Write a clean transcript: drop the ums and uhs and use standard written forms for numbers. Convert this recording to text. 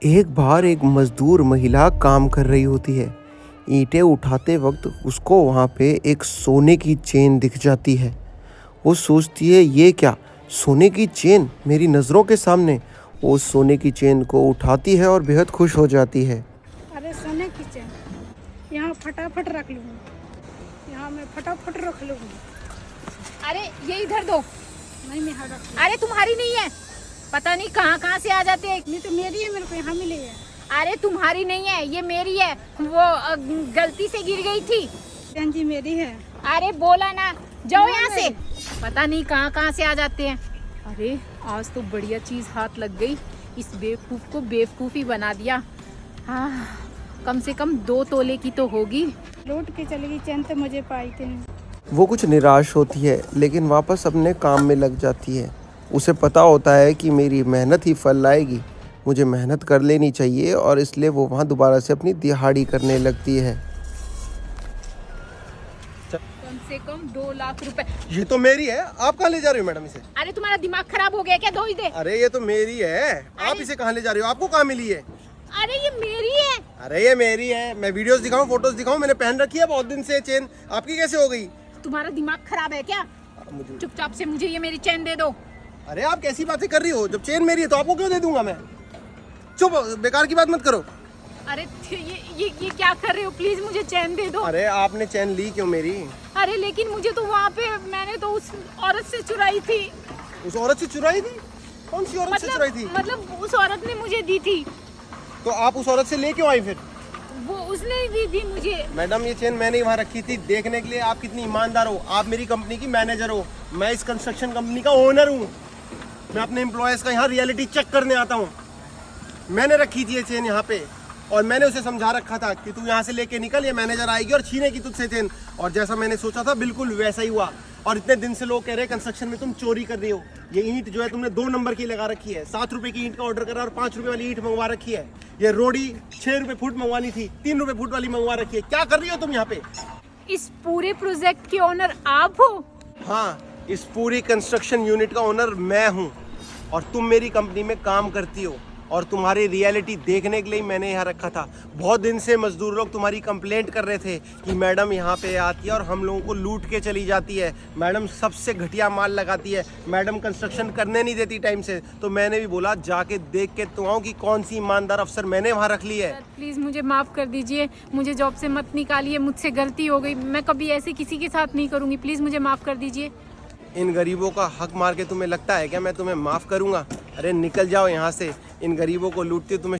एक बार एक मजदूर महिला काम कर रही होती है। ईंटें उठाते वक्त उसको वहाँ पे एक सोने की चेन दिख जाती है। वो सोचती है, ये क्या, सोने की चेन मेरी नज़रों के सामने। वो उस सोने की चेन को उठाती है और बेहद खुश हो जाती है। अरे सोने की चेन यहाँ फटाफट रख लूँगी, यहाँ मैं फटाफट रख लूँगी। अरे ये इधर दो। नहीं मैं यहाँ रख लूँगी। अरे तुम्हारी नहीं है, पता नहीं कहाँ कहाँ से आ जाते हैं। नहीं तो मेरी है, मेरे को यहाँ मिली है। अरे तुम्हारी नहीं है, ये मेरी है। वो गलती से गिर गई थी। बहन जी मेरी है। अरे बोला ना, जाओ ना यहाँ से। मेरी। पता नहीं कहाँ कहाँ से आ जाते हैं। अरे आज तो बढ़िया चीज हाथ लग गई, इस बेवकूफ को बेवकूफ ही बना दिया। हाँ, कम से कम 2 तोले की तो होगी। लूट के चली गई चेन, तो मुझे पाई थी नहीं। वो कुछ निराश होती है लेकिन वापस अपने काम में लग जाती है। उसे पता होता है कि मेरी मेहनत ही फल लाएगी, मुझे मेहनत कर लेनी चाहिए, और इसलिए वो वहाँ दोबारा से अपनी दिहाड़ी करने लगती है। कम से कम 2 लाख रुपए। ये तो मेरी है, आप कहाँ ले जा रही हो मैडम इसे? अरे तुम्हारा दिमाग खराब हो गया क्या? दो ही दे। अरे ये तो मेरी है, आप इसे कहाँ ले जा रही हो? आपको कहाँ मिली है? अरे ये मेरी है। अरे ये मेरी है, मैं वीडियोस दिखाऊं, फोटोज दिखाऊं, मैंने पहन रखी है बहुत दिन से चेन, आपकी कैसे हो गई? तुम्हारा दिमाग खराब है क्या? चुपचाप से मुझे ये मेरी चेन दे दो। अरे आप कैसी बातें कर रही हो? जब चेन मेरी है तो आपको क्यों दे दूंगा मैं? चुप, बेकार की बात मत करो। अरे ये क्या कर रहे हो? प्लीज मुझे चैन दे दो। अरे आपने चेन ली क्यों मेरी? अरे लेकिन मुझे तो वहाँ पे, मैंने तो उस औरत से चुराई थी। उस औरत से चुराई थी? कौन सी औरत से चुराई थी? मतलब उस औरत ने मुझे दी थी। तो आप उस औरत से ले क्यों आई फिर? वो उसने ही दी थी मुझे। मैडम ये चेन मैंने ही वहाँ रखी थी, देखने के लिए आप कितनी ईमानदार हो। आप मेरी कंपनी की मैनेजर हो, मैं इस कंस्ट्रक्शन कंपनी का ओनर हूँ। मैं अपने एम्प्लॉयज़ का यहाँ रियलिटी चेक करने आता हूँ। मैंने रखी थी ये चेन यहाँ पे, और मैंने उसे समझा रखा था कि तू यहाँ से लेके निकल, ये मैनेजर आएगी और छीनेगी तुझसे चेन। और जैसा मैंने सोचा था बिल्कुल वैसा ही हुआ। और इतने दिन से लोग कह रहे हैं कंस्ट्रक्शन में तुम चोरी कर रही हो। ये ईंट जो है तुमने 2 नंबर की लगा रखी है, 7 रुपए की ईंट का ऑर्डर करा और 5 रुपए वाली ईंट मंगवा रखी है। ये रोड़ी 6 रुपए फुट मंगवानी थी, 3 रुपए फुट वाली मंगवा रखी है। क्या कर रही हो तुम यहाँ पे? इस पूरे प्रोजेक्ट के ओनर आप हो? हाँ, इस पूरी कंस्ट्रक्शन यूनिट का ओनर मैं हूँ, और तुम मेरी कंपनी में काम करती हो, और तुम्हारी रियलिटी देखने के लिए मैंने यहाँ रखा था। बहुत दिन से मजदूर लोग तुम्हारी कंप्लेंट कर रहे थे कि मैडम यहाँ पे आती है और हम लोगों को लूट के चली जाती है, मैडम सबसे घटिया माल लगाती है, मैडम कंस्ट्रक्शन करने नहीं देती टाइम से। तो मैंने भी बोला जाके देख के तो आऊँ कि कौन सी ईमानदार अफसर मैंने वहाँ रख ली है। प्लीज मुझे माफ कर दीजिए, मुझे जॉब से मत निकालिए, मुझसे गलती हो गई। मैं कभी ऐसे किसी के साथ नहीं करूँगी, प्लीज मुझे माफ कर दीजिए। इन गरीबों का हक मार के तुम्हें लगता है क्या मैं तुम्हें माफ़ करूँगा? अरे निकल जाओ यहाँ से, इन गरीबों को लूटती तुम्हें